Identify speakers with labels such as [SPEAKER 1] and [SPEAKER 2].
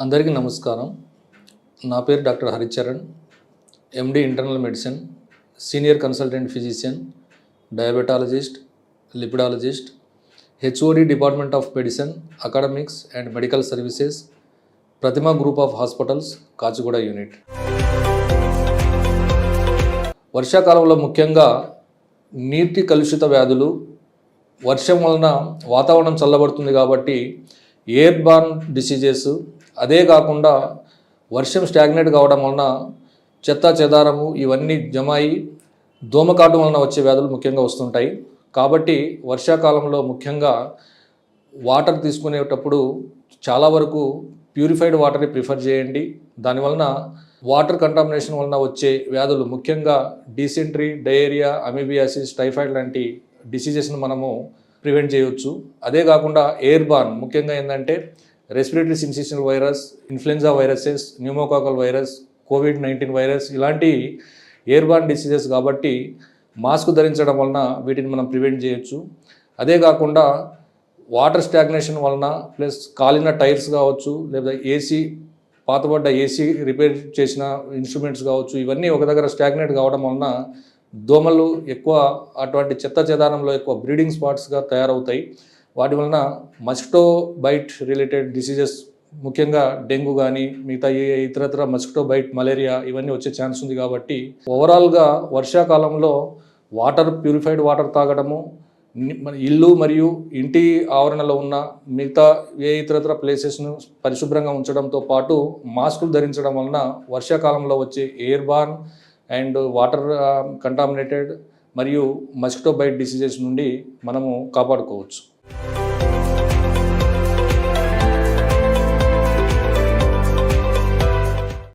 [SPEAKER 1] అందరికీ నమస్కారం. నా పేరు doctor Haricharan, MD internal medicine, senior consultant physician, diabetologist, lipidologist, HOD department of medicine, academics and medical services, Prathima group of hospitals, Kachiguda unit. వర్షాకాలంలో ముఖ్యంగా నీటి కలుషిత వ్యాధులు, వర్షం వలన వాతావరణం చల్లబడుతుంది కాబట్టి ఎయిర్ బార్న్ డిసీజెస్, అదే కాకుండా వర్షం స్టాగ్నేట్ కావడం వలన చెత్త చెదారము ఇవన్నీ జమ అయి దోమకాటు వలన వచ్చే వ్యాధులు ముఖ్యంగా వస్తుంటాయి. కాబట్టి వర్షాకాలంలో ముఖ్యంగా వాటర్ తీసుకునేటప్పుడు చాలా వరకు ప్యూరిఫైడ్ వాటర్ని ప్రిఫర్ చేయండి. దానివలన వాటర్ కంటామినేషన్ వలన వచ్చే వ్యాధులు ముఖ్యంగా డిసెంట్రీ, డయేరియా, అమీబియాసిస్, టైఫాయిడ్ లాంటి డిసీజెస్ను మనము ప్రివెంట్ చేయవచ్చు. అదే కాకుండా ఎయిర్ బార్న్ ముఖ్యంగా ఏంటంటే respiratory syncytial virus, influenza viruses, pneumococcal virus, కోవిడ్-19 వైరస్ ఇలాంటి ఎయిర్ బార్న్ డిసీజెస్ కాబట్టి మాస్క్ ధరించడం వలన వీటిని మనం ప్రివెంట్ చేయొచ్చు. అదే కాకుండా వాటర్ స్టాగ్నేషన్ వలన ప్లస్ కాలిన టైర్స్ కావచ్చు, లేదా ఏసీ పాతబడ్డ ఏసీ రిపేర్ చేసిన ఇన్స్ట్రుమెంట్స్ కావచ్చు, ఇవన్నీ ఒక దగ్గర స్టాగ్నేట్ కావడం వలన దోమలు ఎక్కువ అటువంటి చెత్త చెదారంలో ఎక్కువ బ్రీడింగ్ స్పాట్స్గా తయారవుతాయి. వాటి వలన మస్కిటో బైట్ రిలేటెడ్ డిసీజెస్ ముఖ్యంగా డెంగ్యూ కానీ మిగతా ఇతరత్ర మస్కిటో బైట్, మలేరియా ఇవన్నీ వచ్చే ఛాన్స్ ఉంది. కాబట్టి ఓవరాల్గా వర్షాకాలంలో ప్యూరిఫైడ్ వాటర్ తాగడము, మన ఇల్లు మరియు ఇంటి ఆవరణలో ఉన్న మిగతా ఇతరత్ర ప్లేసెస్ను పరిశుభ్రంగా ఉంచడంతో పాటు మాస్కులు ధరించడం వలన వర్షాకాలంలో వచ్చే air born and water contaminated మరియు మస్కిటో బైట్ డిసీజెస్ నుండి మనము కాపాడుకోవచ్చు.